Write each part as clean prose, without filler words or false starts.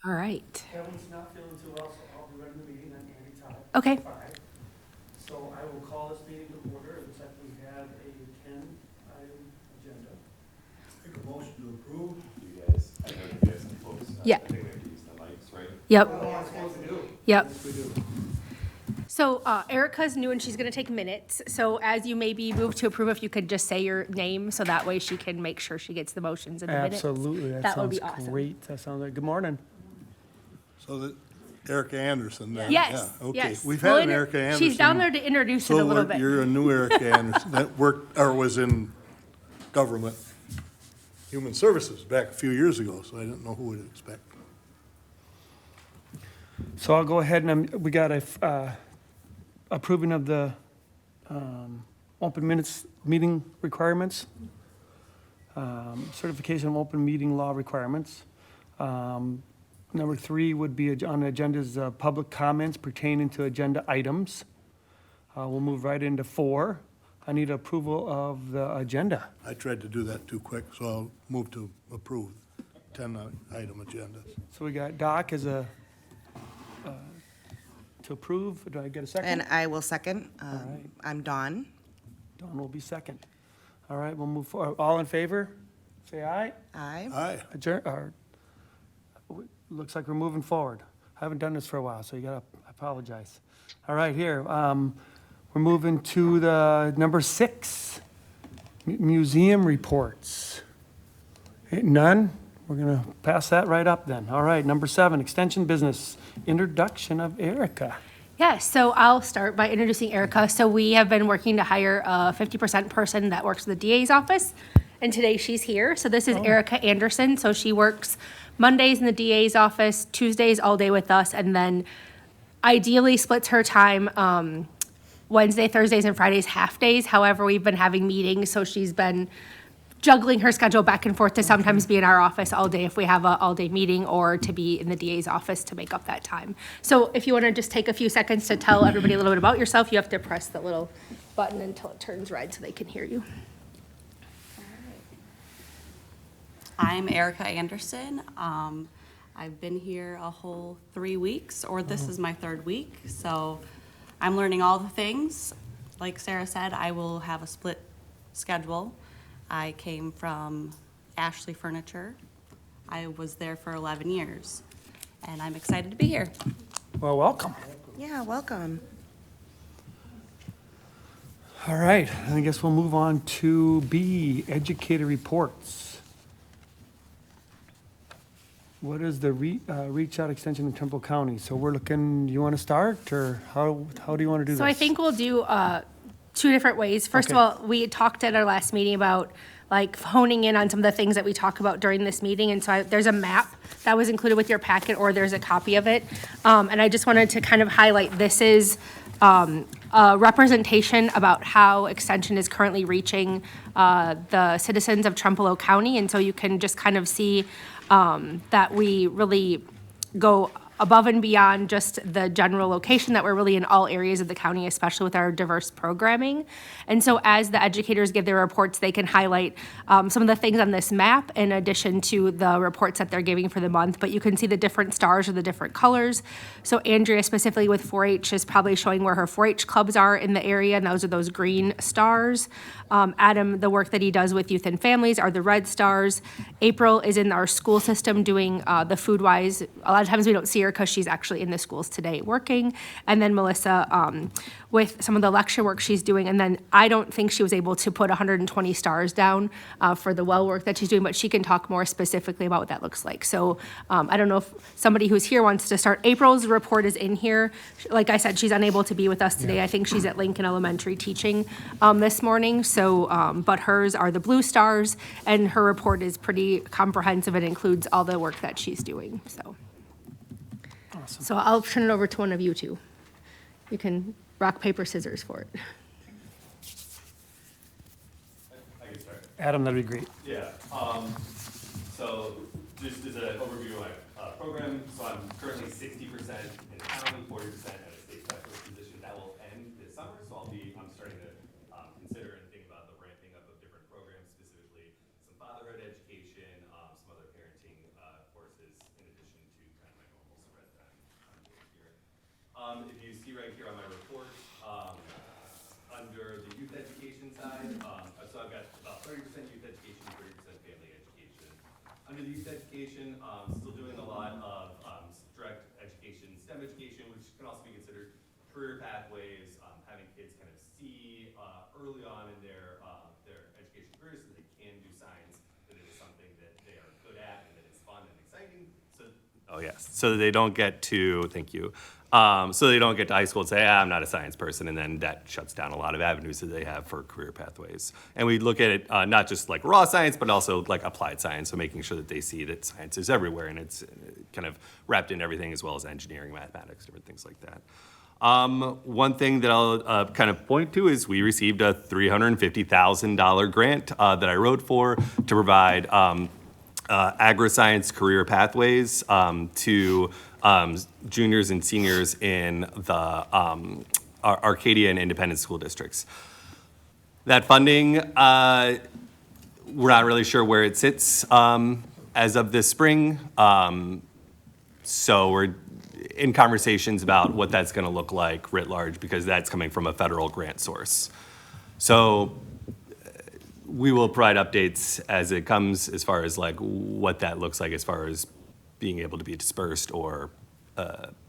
All right. Kevin's not feeling too well, so I'll be running the meeting on Andy Todd. Okay. 5. So I will call this meeting to order. It looks like we have a 10-item agenda. Make a motion to approve. You guys, I know you guys have folks. Yeah. I think we have to use the mics, right? Yep. What am I supposed to do? Yep. Yes, we do. So Erica's new and she's going to take minutes. So as you maybe move to approve, if you could just say your name so that way she can make sure she gets the motions in the minutes. Absolutely, that That would sounds be awesome. great. That sounds like, good morning. So that Erica Anderson then? Yes, Yeah, okay. yes. We've We'll had an Erica Anderson. She's down there to introduce it a little bit. You're a new Erica Anderson that worked, or was in government, human services back a few years ago, so I didn't know who to expect. So I'll go ahead and we got approving of the open minutes meeting requirements, certification of open meeting law requirements. Number 3 would be on the agenda is public comments pertaining to agenda items. We'll move right into 4. I need approval of the agenda. I tried to do that too quick, so I'll move to approve 10-item agendas. So we got Doc as a, to approve. Do I get a second? And I will second. right. I'm Dawn. Dawn will be second. All right, we'll move forward. All in favor? Say aye. Aye. Aye. Adjourn, or, looks like we're moving forward. I haven't done this for a while, so you gotta, I apologize. All right, here, we're moving to the number 6, museum reports. None? We're gonna pass that right up then. All right, number 7, extension business, introduction of Erica. Yeah, so I'll start by introducing Erica. So we have been working to hire a 50% person that works in the DA's office, and today she's here. So this is Erica Anderson. So she works Mondays in the DA's office, Tuesdays all day with us, and then ideally splits her time Wednesday, Thursdays, and Fridays half days. However, we've been having meetings, so she's been juggling her schedule back and forth to sometimes be in our office all day if we have a all-day meeting, or to be in the DA's office to make up that time. So if you want to just take a few seconds to tell everybody a little bit about yourself, you have to press the little button until it turns red so they can hear you. I'm Erica Anderson. I've been here a whole 3 weeks, or this is my 3rd week, so I'm learning all the things. Like Sarah said, I will have a split schedule. I came from Ashley Furniture. I was there for 11 years, and I'm excited to be here. Well, welcome. Yeah, welcome. All right, I guess we'll move on to B, educator reports. What is the reach out extension in Trumbull County? So we're looking, you want to start, or how do you want to do this? So I think we'll do 2 different ways. First of Okay. all, we talked at our last meeting about like honing in on some of the things that we talk about during this meeting. And so there's a map that was included with your packet, or there's a copy of it. And I just wanted to kind of highlight, this is a representation about how extension is currently reaching the citizens of Trempealeau County. And so you can just kind of see that we really go above and beyond just the general location, that we're really in all areas of the county, especially with our diverse programming. And so as the educators give their reports, they can highlight some of the things on this map in addition to the reports that they're giving for the month. But you can see the different stars or the different colors. So Andrea specifically with 4-H is probably showing where her 4-H clubs are in the area, and those are those green stars. Adam, the work that he does with youth and families are the red stars. April is in our school system doing the food-wise. A lot of times we don't see her because she's actually in the schools today working. And then Melissa with some of the lecture work she's doing. And then I don't think she was able to put 120 stars down for the well work that she's doing, but she can talk more specifically about what that looks like. So I don't know if somebody who's here wants to start. April's report is in here. Like I said, she's unable to be with us today. I think she's at Lincoln Elementary teaching this morning. So, but hers are the blue stars, and her report is pretty comprehensive. It includes all the work that she's doing, so. Awesome. So I'll turn it over to one of you two. You can rock, paper, scissors for it. I can start. Adam, that'd be great. Yeah, so just as an overview of my program, so I'm currently 60% in the county, 40% at a state specialist position. That will end this summer, so I'm starting to consider and think about the ramping up of different programs, specifically some fatherhood education, some other parenting courses, in addition to kind of my see right here on my report, under the youth education side, so I've got about 30% youth education, 30% family education. Under the youth education, still doing a lot of direct education, STEM education, which can also be considered career pathways, having kids kind of see early on in their education careers that they can do science, that it is something that they are good at and that it's fun and exciting. Oh yes, so that they don't get to, thank you, so they don't get to high school and say, I'm not a science person, and then that shuts down a lot of avenues that they have for career pathways. And we look at it not just like raw science, but also like applied science, so making sure that they see that science is everywhere and it's kind of wrapped in everything, as well as engineering, mathematics, different things like that. One thing that I'll kind of point to is we received a $350,000 grant that I wrote for to provide agri-science career pathways to juniors and seniors in the Arcadia and Independent school districts. That funding, we're not really sure where it sits as of this spring. So we're in conversations about what that's going to look like writ large, because that's coming from a federal grant source. So we will provide updates as it comes, as far as like what that looks like as far as being able to be dispersed or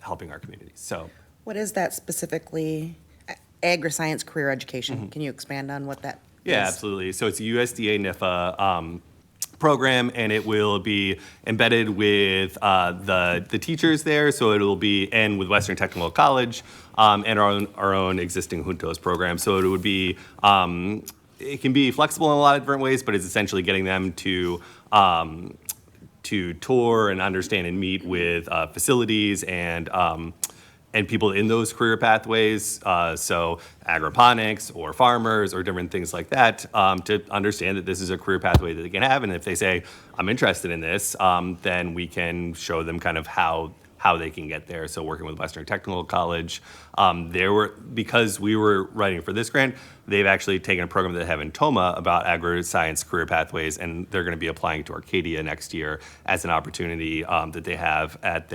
helping our community. So What is that specifically? Agri-science career education. Can you expand on what that is? yeah, absolutely. So it's a USDA NIFA program, and it will be embedded with the teachers there. So it will be, and with Western Technical College and our own existing Juntos program. So it would be, it can be flexible in a lot of different ways, but it's essentially getting them to tour and understand and meet with facilities and people in those career pathways, so agroponics or farmers or different things like that, to understand that this is a career pathway that they can have. And if they say, I'm interested in this, then we can show them kind of how they can get there. So working with Western Technical College, because we were writing for this grant, they've actually taken a program that they have in Toma about agri-science career pathways, and they're going to be applying to Arcadia next year as an opportunity that they have at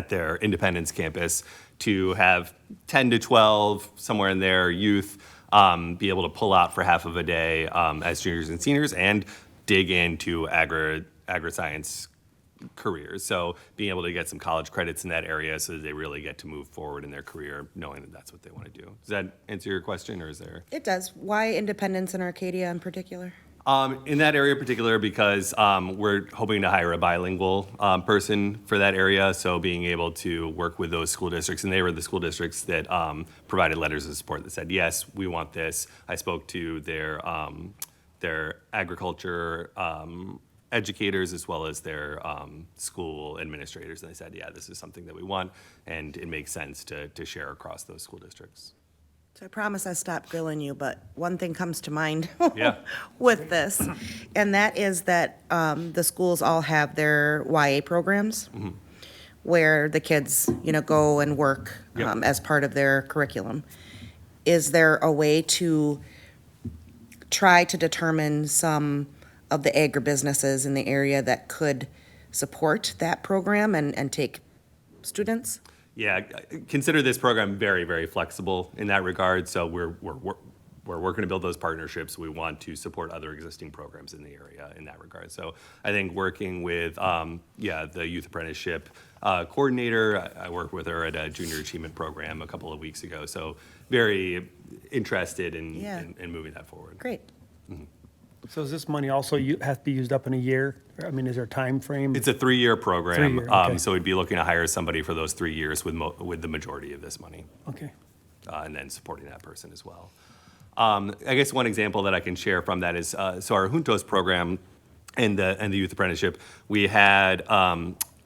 their Independence campus to have 10 to 12, somewhere in there, youth be able to pull out for half of a day as juniors and seniors and dig into agri-science careers. So being able to get some college credits in that area so that they really get to move forward in their career knowing that that's what they want to do. Does that answer your question, or is there? It does. Why Independence and Arcadia in particular? In that area in particular, because we're hoping to hire a bilingual person for that area, so being able to work with those school districts, and they were the school districts that provided letters of support that said, yes, we want this. I spoke to their agriculture educators as well as their school administrators, and they said, yeah, this is something that we want, and it makes sense to share across those school districts. So I promise I stopped grilling you, but one thing comes to mind Yeah. with this, and that is that the schools all have their YA programs where the kids, go and work Yep. as part of their curriculum. Is there a way to try to determine some of the agribusinesses in the area that could support that program and take students? Yeah, consider this program very, very flexible in that regard. So we're working to build those partnerships. We want to support other existing programs in the area in that regard. So I think working with, the youth apprenticeship coordinator, I worked with her at a junior achievement program a couple of weeks ago. So very interested in moving that forward. Great. So is this money also have to be used up in a year? I mean, is there a time frame? It's a 3-year program. 3-year, okay. So we'd be looking to hire somebody for those 3 years with the majority of this money. Okay. And then supporting that person as well. I guess one example that I can share from that is, so our Juntos program and the youth apprenticeship, we had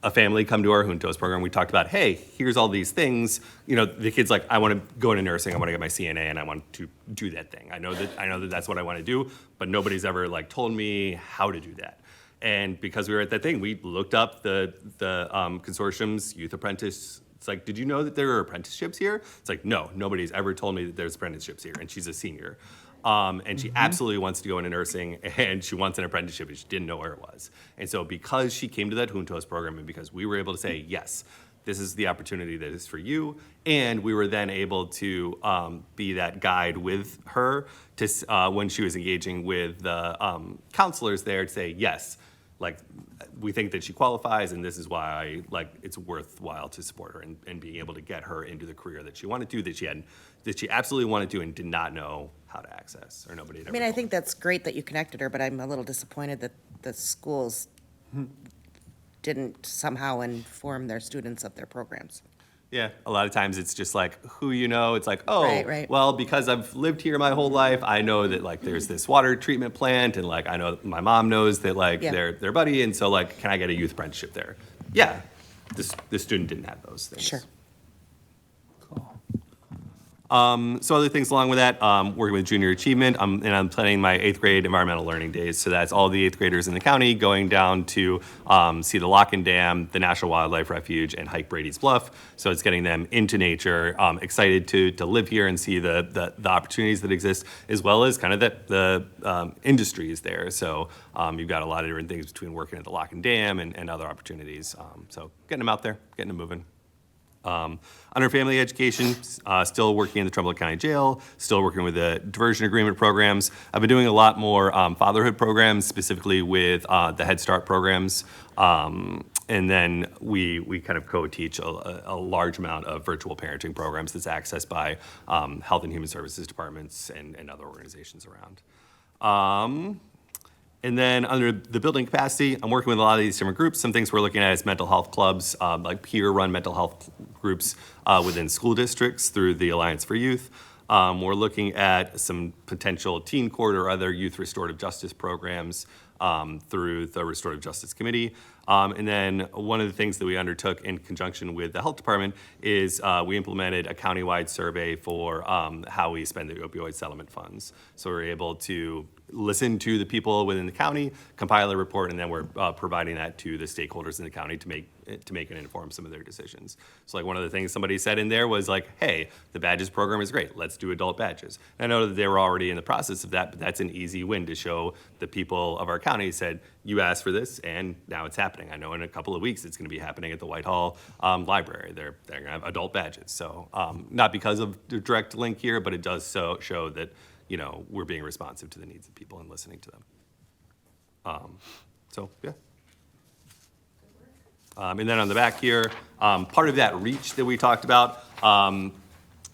a family come to our Juntos program. We talked about, hey, here's all these things. The kid's like, I want to go into nursing. I want to get my CNA, and I want to do that thing. I know that that's what I want to do, but nobody's ever told me how to do that. And because we were at that thing, we looked up the consortium's youth apprentice. It's like, did you know that there are apprenticeships here? It's like, no, nobody's ever told me that there's apprenticeships here. And she's a senior. And she absolutely wants to go into nursing, and she wants an apprenticeship, and she didn't know where it was. And so because she came to that Juntos program, and because we were able to say, yes, this is the opportunity that is for you. And we were then able to be that guide with her to when she was engaging with the counselors there to say, yes, like, we think that she qualifies, and this is why, like, it's worthwhile to support her and being able to get her into the career that she wanted to, that she absolutely wanted to and did not know how to access, or nobody had I ever mean, I told think that's great that you connected her, but I'm a little disappointed that the schools didn't somehow inform their students of their programs. Yeah, a lot of times it's just like who you know. It's like, oh, Right. well, because I've lived here my whole life, I know that like there's this water treatment plant, and like I know my mom knows that like Yeah. they're their buddy, and so like, can I get a youth apprenticeship there? Yeah, this student didn't have those things. Sure. So other things along with that, working with junior achievement, and I'm planning my 8th grade environmental learning days. So that's all the 8th graders in the county going down to see the Lock and Dam, the National Wildlife Refuge, and hike Brady's Bluff. So it's getting them into nature, excited to live here and see the opportunities that exist, as well as kind of the industries there. So you've got a lot of different things between working at the Lock and Dam and other opportunities. So getting them out there, getting them moving. Under family education, still working in the Trempealeau County Jail, still working with the diversion agreement programs. I've been doing a lot more fatherhood programs, specifically with the Head Start programs. And then we kind of co-teach a large amount of virtual parenting programs that's accessed by Health and Human Services departments and other organizations around. And then under the building capacity, I'm working with a lot of these different groups. Some things we're looking at is mental health clubs, like peer-run mental health groups within school districts through the Alliance for Youth. We're looking at some potential teen court or other youth restorative justice programs through the Restorative Justice Committee. And then one of the things that we undertook in conjunction with the health department is we implemented a countywide survey for how we spend the opioid settlement funds. So we're able to listen to the people within the county, compile a report, and then we're providing that to the stakeholders in the county to make and inform some of their decisions. So like one of the things somebody said in there was like, hey, the badges program is great, let's do adult badges. And I know that they were already in the process of that, but that's an easy win to show the people of our county said, you asked for this, and now it's happening. I know in a couple of weeks it's gonna be happening at the Whitehall Library. They're gonna have adult badges. So not because of the direct link here, but it does show that we're being responsive to the needs of people and listening to them. So, yeah. And then on the back here, part of that reach that we talked about,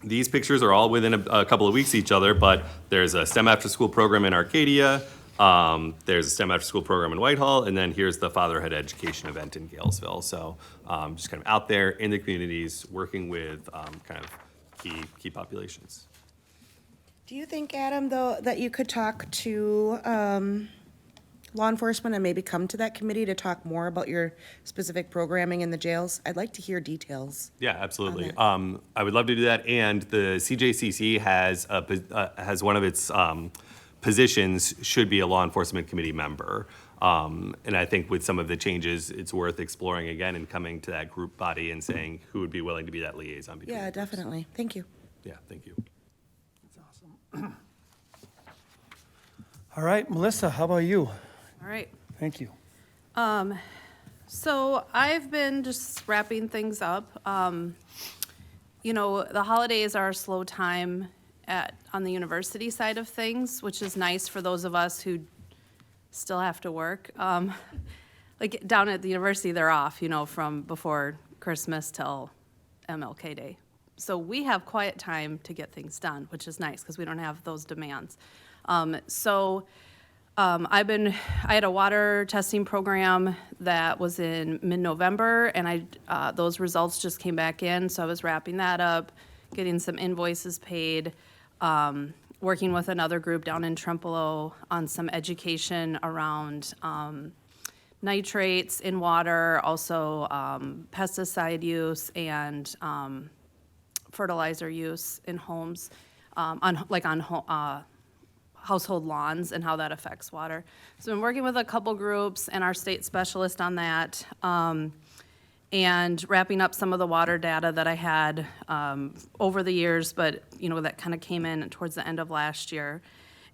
these pictures are all within a couple of weeks each other, but there's a STEM after-school program in Arcadia, there's a STEM after-school program in Whitehall, and then here's the fatherhood education event in Galesville. So just kind of out there in the communities, working with kind of key populations. Do you think, Adam, though, that you could talk to law enforcement and maybe come to that committee to talk more about your specific programming in the jails? I'd like to hear details. Yeah, absolutely. on I would love to do that. And the CJCC has one of its positions should be a law enforcement committee member. And I think with some of the changes, it's worth exploring again and coming to that group body and saying who would be willing to be that liaison between Yeah, the groups. definitely. Thank you. Yeah, thank you. All right, Melissa, how about you? All right. Thank you. So I've been just wrapping things up. The holidays are a slow time on the university side of things, which is nice for those of us who still have to work. Like down at the university, they're off, from before Christmas till MLK Day. So we have quiet time to get things done, which is nice because we don't have those demands. I had a water testing program that was in mid-November, and those results just came back in, so I was wrapping that up, getting some invoices paid, working with another group down in Trempealeau on some education around nitrates in water, also pesticide use and fertilizer use in homes, on household lawns and how that affects water. So I've been working with a couple groups and our state specialist on that, and wrapping up some of the water data that I had over the years, but that kind of came in towards the end of last year.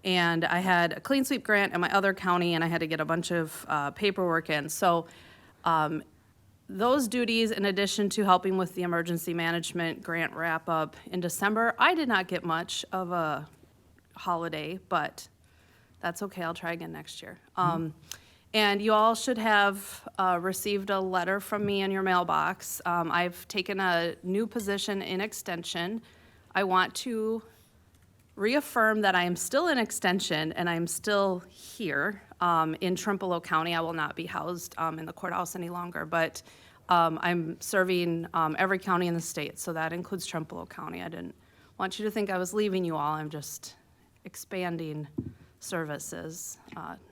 And I had a clean sweep grant in my other county, and I had to get a bunch of paperwork in. So those duties, in addition to helping with the emergency management grant wrap-up in December, I did not get much of a holiday, but that's okay, I'll try again next year. And you all should have received a letter from me in your mailbox. I've taken a new position in Extension. I want to reaffirm that I am still in Extension and I'm still here in Trempealeau County. I will not be housed in the courthouse any longer, but I'm serving every county in the state, so that includes Trempealeau County. I didn't want you to think I was leaving you all. I'm just expanding services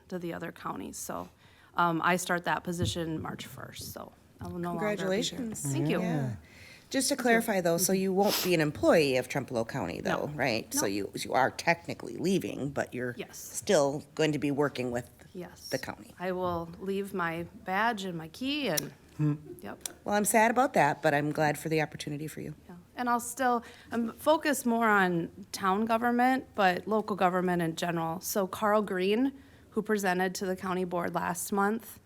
to the other counties. So I start that position March 1st, so I will no longer be here. Congratulations. Thank you. Yeah. Just to clarify though, so you won't be an employee of Trempealeau County though, No. right? So No. you are technically leaving, but you're Yes. still going to be working with Yes. the county. I will leave my badge and my key and, yep. Well, I'm sad about that, but I'm glad for the opportunity for you. Yeah. And I'm focused more on town government, but local government in general. So Carl Green, who presented to the county board last month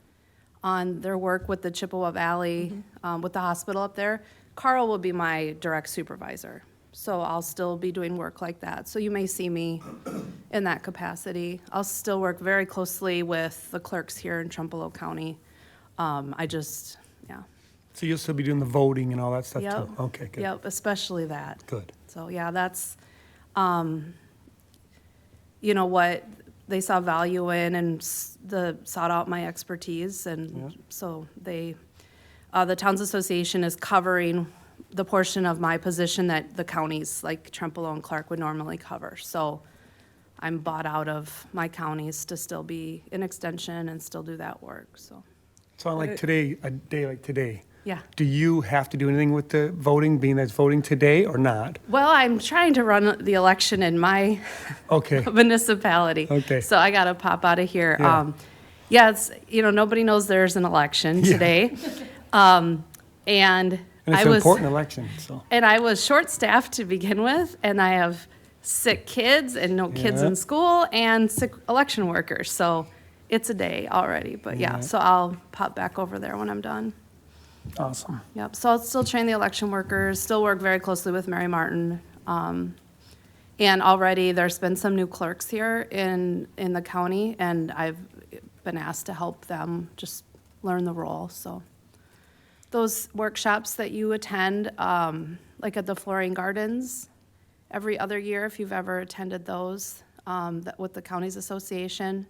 on their work with the Chippewa Valley, with the hospital up there, Carl will be my direct supervisor. So I'll still be doing work like that. So you may see me in that capacity. I'll still work very closely with the clerks here in Trempealeau County. Yeah. So you'll still be doing the voting and all that stuff Yep. too? Okay, good. Yep, especially that. Good. So, yeah, that's, what they saw value in and sought out my expertise. And so the Towns Association is covering the portion of my position that the counties like Trempealeau and Clark would normally cover. So I'm bought out of my counties to still be in Extension and still do that work, so, So like today, a day like today, yeah. do you have to do anything with the voting, being that it's voting today or not? Well, I'm trying to run the election in my Okay, municipality. Okay. So I got to pop out of here. Yeah. Yeah, it's, nobody knows there's an election Yeah. today. And and it's I an was, important election, so. and I was short-staffed to begin with, and I have sick kids and no kids Yeah. in school and sick election workers. So it's a day already, but yeah, Yeah. so I'll pop back over there when I'm done. Awesome. Yep, so I'll still train the election workers, still work very closely with Mary Martin. And already there's been some new clerks here in the county, and I've been asked to help them just learn the role, so. Those workshops that you attend, like at the Flooring Gardens, every other year, if you've ever attended those, with the Counties Association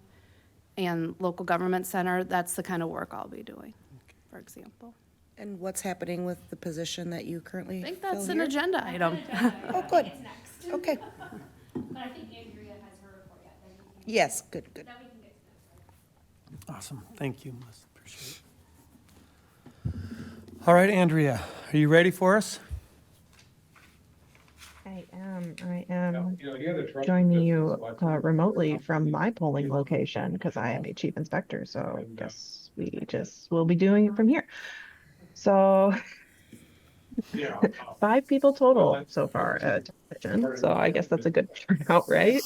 and Local Government Center, that's the kind of work I'll be doing, for example. And what's happening with the position that you currently I think fill that's an here? agenda item. Oh, good. Okay. But I think Andrea has her report yet. Then we can- Yes, good. then we can get to that. Awesome. Thank you, Melissa. Appreciate it. All right, Andrea, are you ready for us? I am joining you remotely from my polling location because I am a chief inspector, so I guess we'll be doing it from here. So 5 people total so far at attention, so I guess that's a good turnout, right?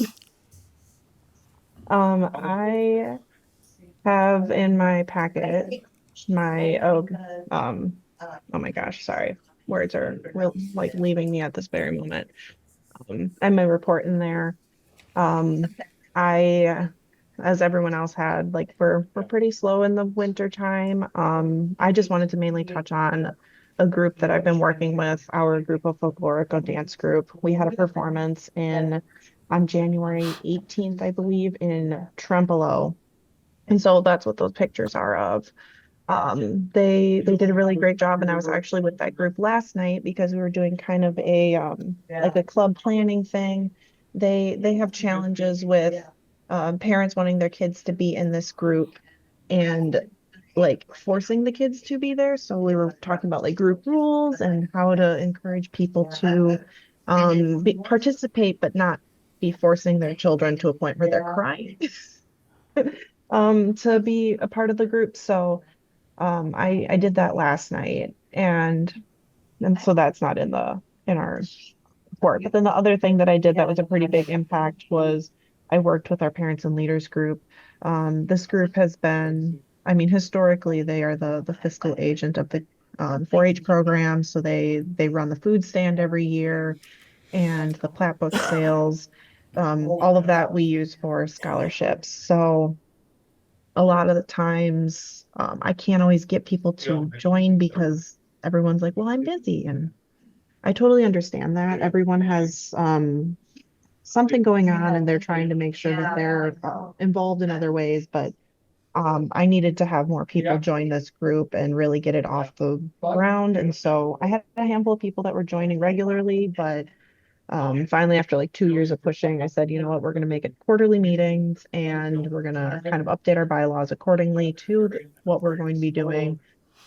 I have in my packet oh my gosh, sorry. Words are like leaving me at this very moment. And my report in there. I, as everyone else had, like we're pretty slow in the winter time. I just wanted to mainly touch on a group that I've been working with, our group of folkloric dance group. We had a performance on January 18th, I believe, in Trempealeau. And so that's what those pictures are of. They did a really great job, and I was actually with that group last night because we were doing kind of a like a club planning thing. They have challenges with parents wanting their kids to be in this group and like forcing the kids to be there. So we were talking about like group rules and how to encourage people to participate but not be forcing their children to a point where they're crying to be a part of the group. So I did that last night, and so that's not in our report. But then the other thing that I did that was a pretty big impact was I worked with our parents and leaders group. This group has been, I mean, historically they are the fiscal agent of the 4-H programs. So they run the food stand every year and the plat book sales. All of that we use for scholarships. So a lot of the times, I can't always get people to join because everyone's like, well, I'm busy. And I totally understand that. Everyone has, something going on and they're trying to make sure that they're involved in other ways. But I needed to have more people join this group and really get it off the ground. And so I had a handful of people that were joining regularly, but finally, after like 2 years of pushing, I said, you know what, we're going to make it quarterly meetings and we're going to kind of update our bylaws accordingly to what we're going to be doing,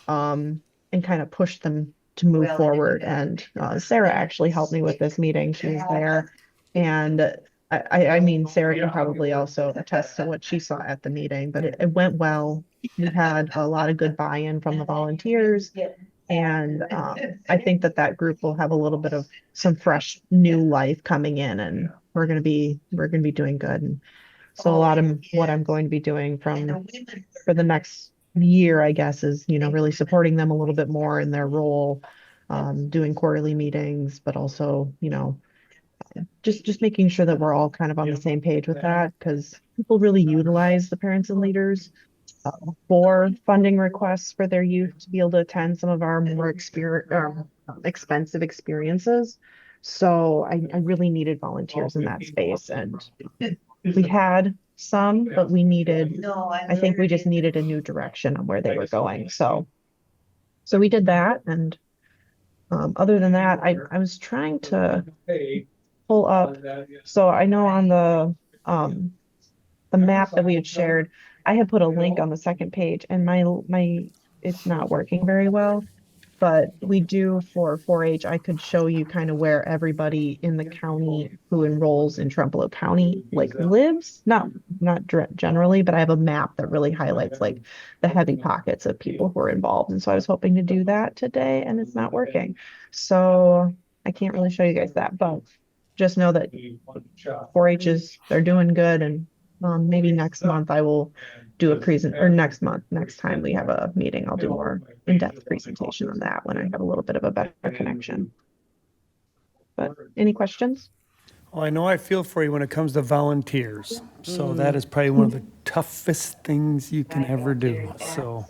and kind of push them to move forward. And Sarah actually helped me with this meeting. She was there. And I mean, Sarah can probably also attest to what she saw at the meeting, but it went well. We had a lot of good buy-in from the volunteers. And I think that that group will have a little bit of some fresh new life coming in, and we're gonna be doing good. And so a lot of what I'm going to be doing for the next year, I guess, is, really supporting them a little bit more in their role, doing quarterly meetings, but also, just making sure that we're all kind of on the same page with that, because people really utilize the parents and leaders for funding requests for their youth to be able to attend some of our more expensive experiences. So I really needed volunteers in that space, and we had some, but I think we just needed a new direction on where they were going. So we did that. And other than that, I was trying to pull up. So I know on the map that we had shared, I had put a link on the second page, and my it's not working very well. But we do for 4-H, I could show you kind of where everybody in the county who enrolls in Trempealeau County like lives. Not generally, but I have a map that really highlights like the heavy pockets of people who are involved. And so I was hoping to do that today, and it's not working. So I can't really show you guys that, but just know that 4-H they're doing good. And maybe next month I will do next time we have a meeting, I'll do more in-depth presentation on that when I have a little bit of a better connection. But any questions? Well, I know I feel for you when it comes to volunteers. So that is probably one of the toughest things you can ever do. So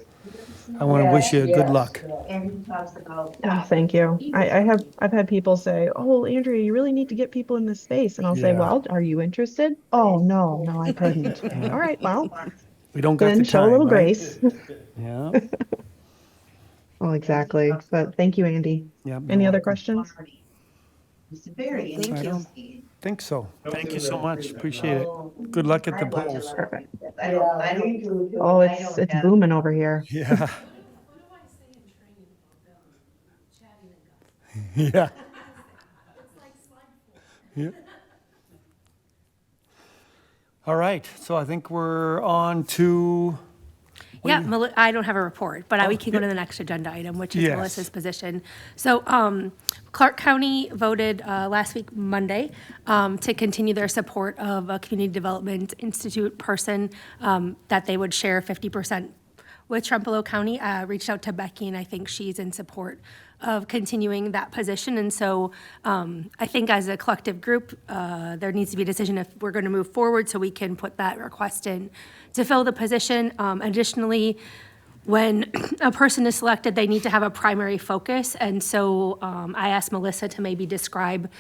I want to wish you good luck. Oh, thank you. I've had people say, oh, Andrea, you really need to get people in this space. And I'll say, Yeah. well, are you interested? Oh, no, I couldn't. All right, well, We don't got the then show a little time, right? grace. Yeah. Well, exactly. But thank you, Andy. Yeah. Any other questions? I don't think so. Thank you so much. Appreciate it. Good luck at the polls. Perfect. Oh, it's booming over here. Yeah. Yeah. Yeah. All right, so I think we're on to, Yeah, I don't have a report, but we can go to the next agenda item, which is Yes. Melissa's position. So Clark County voted last week, Monday, to continue their support of a Community Development Institute person, that they would share 50% with Trempealeau County. Reached out to Becky, and I think she's in support of continuing that position. And so I think as a collective group, there needs to be a decision if we're going to move forward so we can put that request in to fill the position. Additionally, when a person is selected, they need to have a primary focus. And so I asked Melissa to maybe describe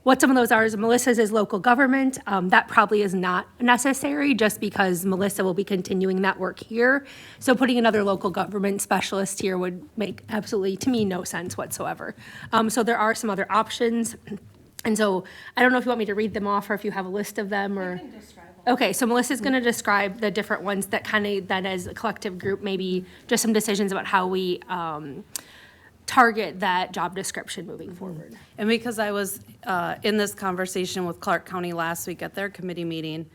what some of those are. Melissa's is local government. That probably is not necessary just because Melissa will be continuing that work here. So putting another local government specialist here would make absolutely, to me, no sense whatsoever. So there are some other options. And so I don't know if you want me to read them off or if you have a list of them or. Okay, so Melissa's going to describe the different ones that kind of, then as a collective group, maybe just some decisions about how we target that job description moving forward. And because I was in this conversation with Clark County last week at their committee meeting,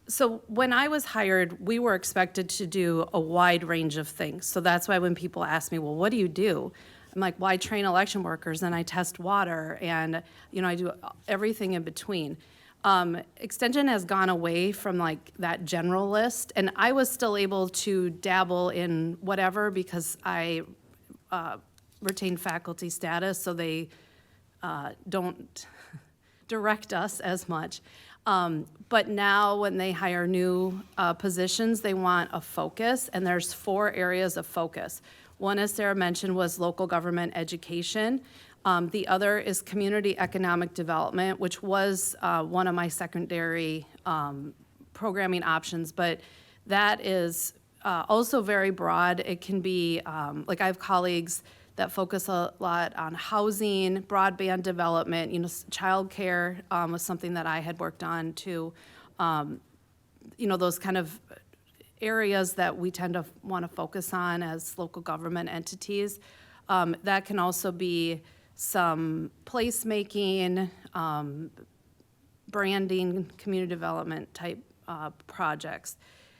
so when I was hired, we were expected to do a wide range of things. So that's why when people ask me, well, what do you do? I'm like, well, I train election workers and I test water and, I do everything in between. Extension has gone away from like that general list, and I was still able to dabble in whatever because I retained faculty status, so they don't direct us as much. But now when they hire new positions, they want a focus, and there's 4 areas of focus. One, as Sarah mentioned, was local government education. The other is community economic development, which was one of my secondary programming options, but that is also very broad. It can be, like I have colleagues that focus a lot on housing, broadband development, childcare was something that I had worked on too. Those kind of areas that we tend to want to focus on as local government entities. That can also be some placemaking, branding, community development type projects.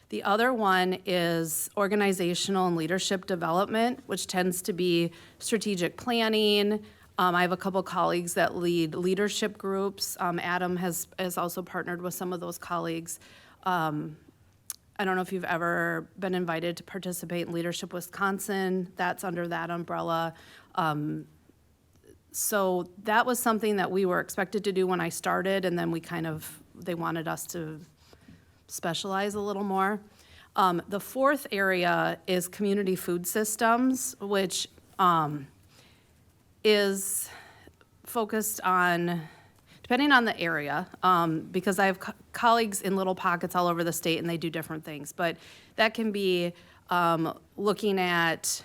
The other one is organizational and leadership development, which tends to be strategic planning. I have a couple colleagues that lead leadership groups. Adam has also partnered with some of those colleagues. I don't know if you've ever been invited to participate in Leadership Wisconsin. That's under that umbrella. So that was something that we were expected to do when I started, and then they wanted us to specialize a little more. The 4th area is community food systems, which is focused on, depending on the area, because I have colleagues in little pockets all over the state and they do different things, but that can be looking at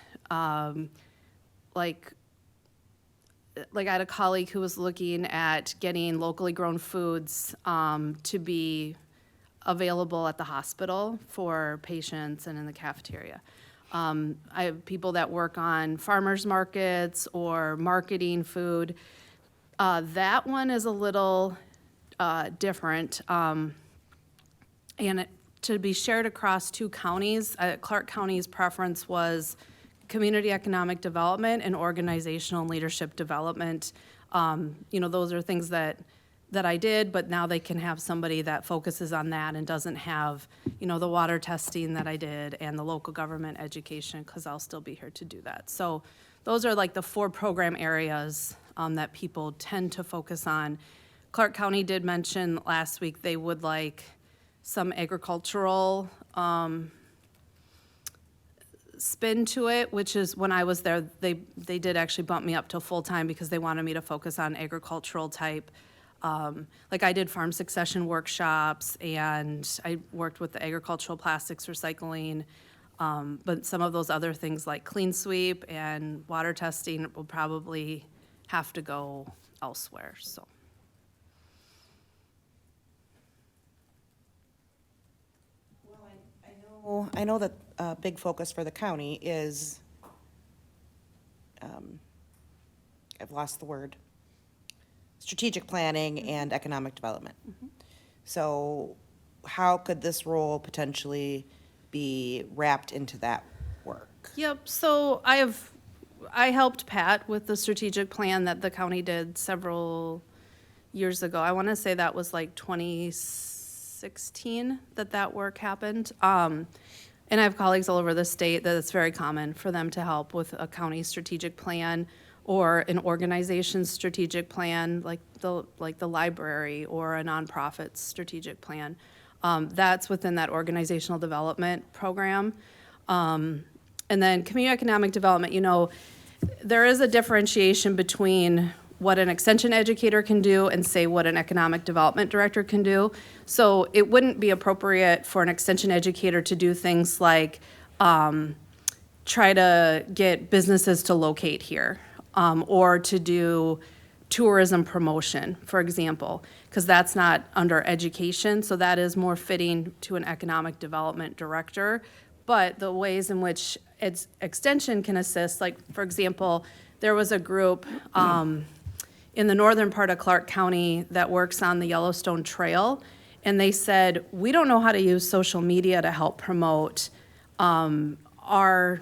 like I had a colleague who was looking at getting locally grown foods to be available at the hospital for patients and in the cafeteria. I have people that work on farmers markets or marketing food. That one is a little different. To be shared across 2 counties, Clark County's preference was community economic development and organizational and leadership development. Those are things that I did, but now they can have somebody that focuses on that and doesn't have, the water testing that I did and the local government education, because I'll still be here to do that. So those are like the 4 program areas that people tend to focus on. Clark County did mention last week they would like some agricultural spin to it, which is when I was there, they did actually bump me up to full-time because they wanted me to focus on agricultural type. Like I did farm succession workshops and I worked with the agricultural plastics recycling. But some of those other things like clean sweep and water testing will probably have to go elsewhere, so. I know that a big focus for the county is, I've lost the word, strategic planning and economic development. So how could this role potentially be wrapped into that work? Yep, so I helped Pat with the strategic plan that the county did several years ago. I want to say that was like 2016 that work happened. And I have colleagues all over the state that it's very common for them to help with a county strategic plan or an organization's strategic plan, like the library or a nonprofit's strategic plan. That's within that organizational development program. And then community economic development, there is a differentiation between what an extension educator can do and say what an economic development director can do. So it wouldn't be appropriate for an extension educator to do things like try to get businesses to locate here or to do tourism promotion, for example, because that's not under education. So that is more fitting to an economic development director. But the ways in which extension can assist, like, for example, there was a group in the northern part of Clark County that works on the Yellowstone Trail, and they said, we don't know how to use social media to help promote our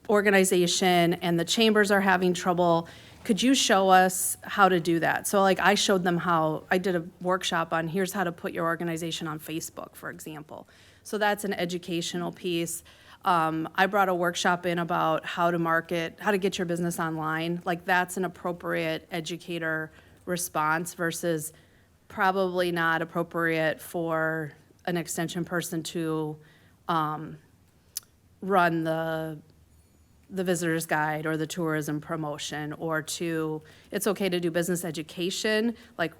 organization, and the chambers are having trouble could you show us how to do that? So like I showed them how, I did a workshop on here's how to put your organization on Facebook, for example. So that's an educational piece. I brought a workshop in about how to market, how to get your business online. Like that's an appropriate educator response versus probably not appropriate for an extension person to run the visitor's guide or the tourism promotion, or to, it's okay to do business education, like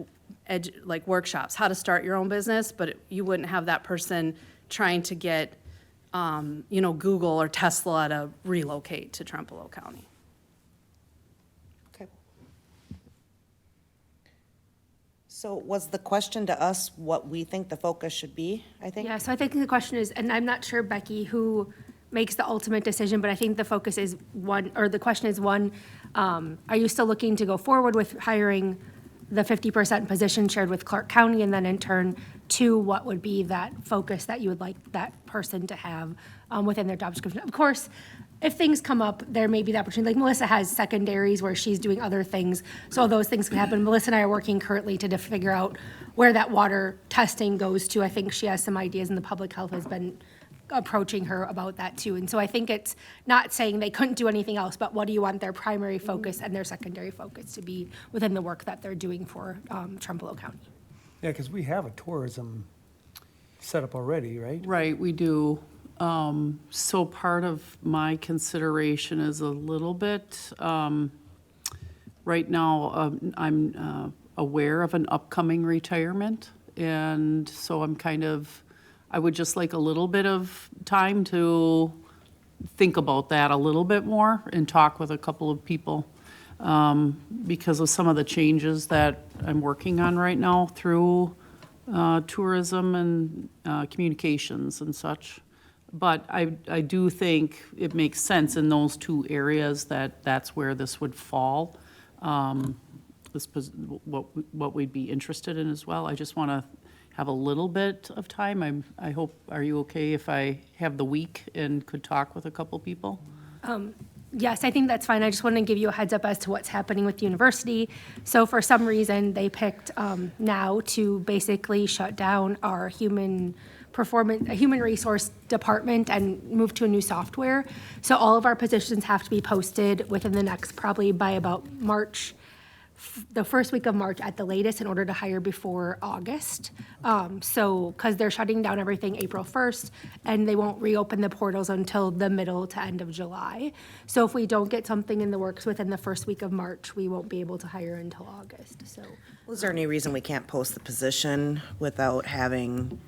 workshops, how to start your own business, but you wouldn't have that person trying to get, Google or Tesla to relocate to Trempealeau County. Okay. So was the question to us what we think the focus should be, I think? Yeah, so I think the question is, and I'm not sure, Becky, who makes the ultimate decision, but I think the focus is the question is one, are you still looking to go forward with hiring the 50% position shared with Clark County? And then in turn, two, what would be that focus that you would like that person to have within their job description? Of course, if things come up, there may be the opportunity, like Melissa has secondaries where she's doing other things, so those things can happen. Melissa and I are working currently to figure out where that water testing goes to. I think she has some ideas, and the public health has been approaching her about that too. And so I think it's not saying they couldn't do anything else, but what do you want their primary focus and their secondary focus to be within the work that they're doing for Trempealeau County? Yeah, because we have a tourism set up already, right? Right, we do. So part of my consideration is a little bit, right now, I'm aware of an upcoming retirement. And so I would just like a little bit of time to think about that a little bit more and talk with a couple of people, because of some of the changes that I'm working on right now through tourism and communications and such. But I do think it makes sense in those two areas that's where this would fall. What we'd be interested in as well. I just want to have a little bit of time. I hope, are you okay if I have the week and could talk with a couple people? Yes, I think that's fine. I just want to give you a heads up as to what's happening with the university. So for some reason, they picked now to basically shut down our human resource department and move to a new software. So all of our positions have to be posted within the next, probably by about March, the first week of March at the latest, in order to hire before August. Because they're shutting down everything April 1st, and they won't reopen the portals until the middle to end of July. So if we don't get something in the works within the first week of March, we won't be able to hire until August, so. Was there any reason we can't post the position without having,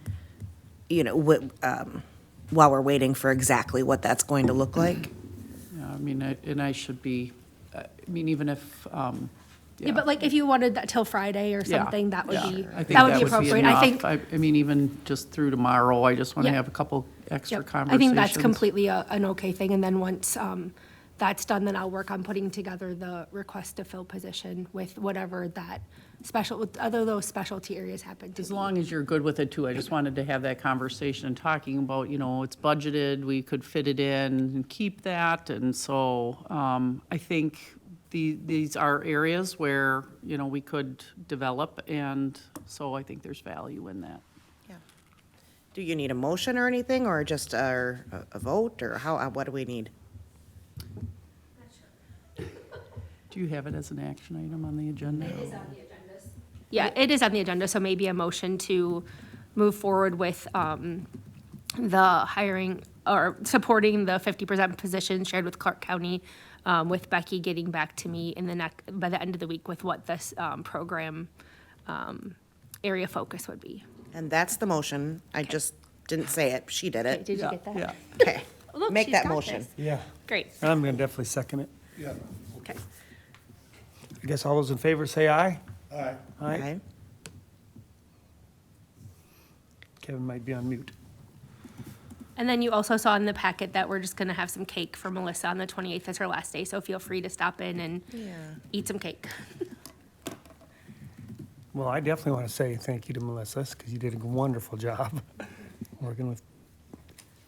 while we're waiting for exactly what that's going to look like? Yeah, I should be, even if, Yeah, but like if you wanted that till Friday or something, that would be, I think that would be appropriate. I think, enough. Even just through tomorrow, I just want to Yep. have a couple extra yep, conversations. I think that's completely an okay thing. And then once that's done, then I'll work on putting together the request to fill position with whatever that other those specialty areas happen to As be. long as you're good with it too, I just wanted to have that conversation and talking about, it's budgeted, we could fit it in and keep that. And so I think these are areas where, we could develop, and so I think there's value in that. Yeah. Do you need a motion or anything, or just a vote, or what do we need? Do you have it as an action item on the agenda? It is on the agenda. Yeah, it is on the agenda, so maybe a motion to move forward with the hiring or supporting the 50% position shared with Clark County, with Becky getting back to me by the end of the week with what this program area focus would be. And that's the motion. I just didn't say it. She did it. Did you get that? Yeah, Okay. Look, Make she's that got motion. this. yeah. Great, I'm going to definitely second it. Yeah. okay. I guess all those in favor say aye. Aye. Aye. Okay. Kevin might be on mute. And then you also saw in the packet that we're just gonna have some cake for Melissa on the 28th. That's her last day, so feel free to stop in and eat some cake. Well, I definitely want to say thank you to Melissa, because you did a wonderful job working with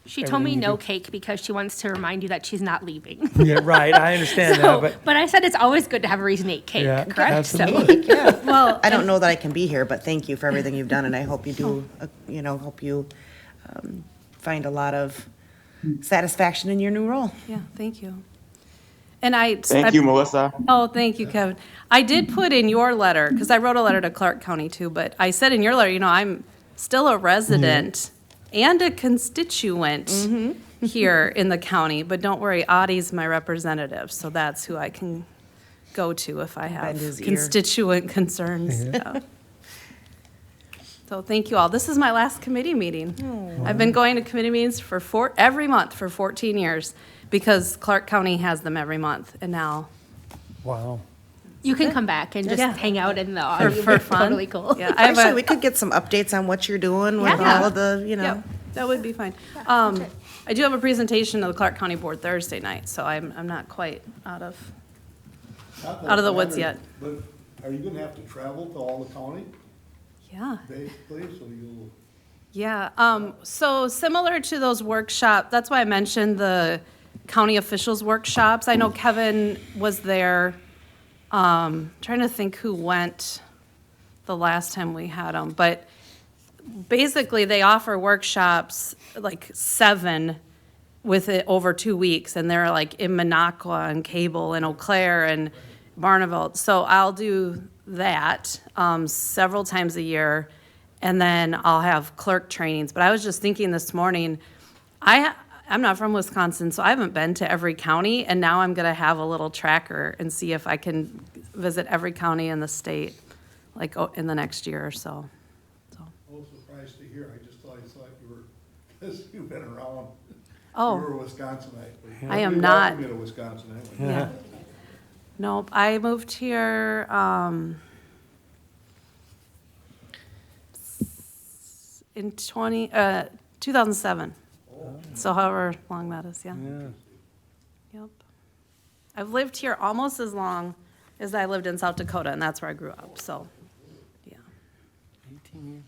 She told me everything you no do. cake because she wants to remind you that she's not leaving. Yeah, right, I understand that, So, but, I said it's always good to have a reason to eat cake, Yeah, correct? So, absolutely. Well, I don't know that I can be here, but thank you for everything you've done, and I hope you do, hope you find a lot of satisfaction in your new role. Yeah, thank you. And Thank you, Melissa. Oh, thank you, Kevin. I did put in your letter, because I wrote a letter to Clark County too, but I said in your letter, I'm still a resident and a constituent here in the county, but don't worry, Audie's my representative, so that's who I can go to if I Bend have his ear. constituent concerns. Yeah. So thank you all. This is my last committee meeting. I've been going to committee meetings every month for 14 years, because Clark County has them every month, and now wow. you can come back and just Yeah. hang out in the for audience. fun. Totally cool. Yeah, I have Actually, a, we could get some updates on what you're doing with Yeah. all of the, yeah, that would be fine. I do have a presentation to the Clark County Board Thursday night, so I'm not quite out of the woods yet. But are you gonna have to travel to all the county, Yeah. basically, so you'll? Yeah, so similar to those workshop, that's why I mentioned the county officials workshops. I know Kevin was there, trying to think who went the last time we had them, but basically they offer workshops, like 7 with it over 2 weeks, and they're like in Minocqua and Cable and Eau Claire and Barneveld. So I'll do that, several times a year. And then I'll have clerk trainings. But I was just thinking this morning, I'm not from Wisconsin, so I haven't been to every county, and now I'm gonna have a little tracker and see if I can visit every county in the state, like, in the next year or so. I was surprised to hear, I thought you were, because you've been around. Oh. You were a Wisconsinite. I am You not. welcome me to Wisconsin, anyway. Yeah. Nope, I moved here, in 2007. So however long that is, yeah. Yep. I've lived here almost as long as I lived in South Dakota, and that's where I grew up, so, yeah. 18 years.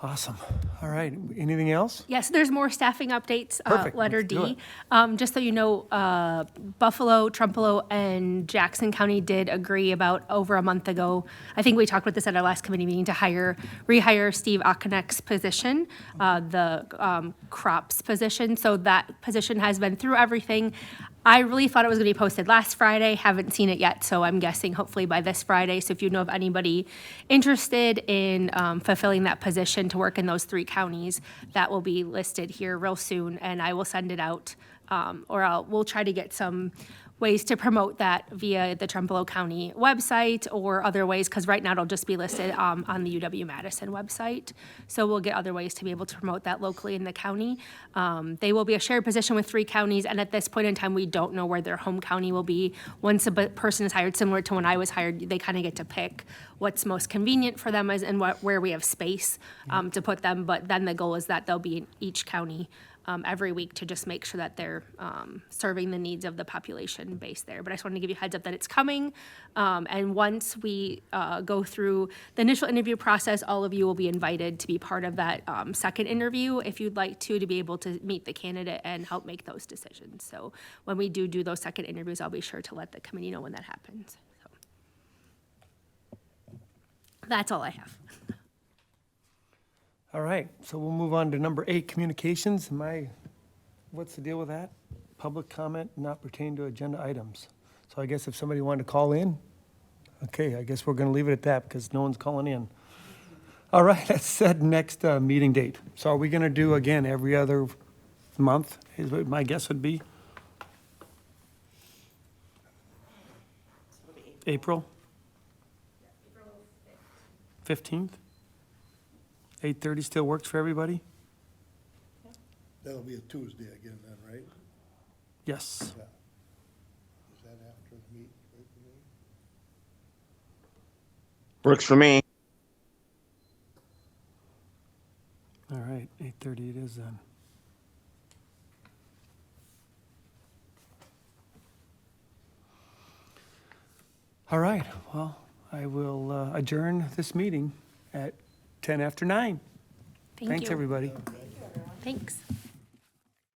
Awesome. All right, anything else? Yes, there's more staffing updates, Perfect, letter let's do D. Just so you know, Buffalo, Trempealeau, and Jackson County did agree about over a month ago. I think we talked about this at our last committee meeting to rehire Steve Akonek's position, the crops position. So that position has been through everything. I really thought it was gonna be posted last Friday, haven't seen it yet, so I'm guessing hopefully by this Friday. So if you know of anybody interested in fulfilling that position to work in those 3 counties, that will be listed here real soon, and I will send it out. We'll try to get some ways to promote that via the Trempealeau County website or other ways, because right now it'll just be listed on the UW-Madison website. So we'll get other ways to be able to promote that locally in the county. They will be a shared position with 3 counties, and at this point in time, we don't know where their home county will be. Once a person is hired, similar to when I was hired, they kind of get to pick what's most convenient for them and where we have space to put them. But then the goal is that they'll be in each county every week to just make sure that they're serving the needs of the population base there. But I just wanted to give you a heads up that it's coming. And once we go through the initial interview process, all of you will be invited to be part of that second interview if you'd like to be able to meet the candidate and help make those decisions. So when we do those second interviews, I'll be sure to let the committee know when that happens. So that's all I have. All right, so we'll move on to number 8, communications. What's the deal with that? Public comment not pertaining to agenda items. So I guess if somebody wanted to call in, okay, I guess we're gonna leave it at that because no one's calling in. All right, let's set next meeting date. So are we gonna do again every other month, is what my guess would be? April? 15th? 8:30 still works for everybody? That'll be a Tuesday again then, right? Yes. Yeah. Is that after the meet? Works for me. All right, 8:30 it is then. All right, well, I will adjourn this meeting at 10 after 9. Thank Thanks, you. everybody. Thanks.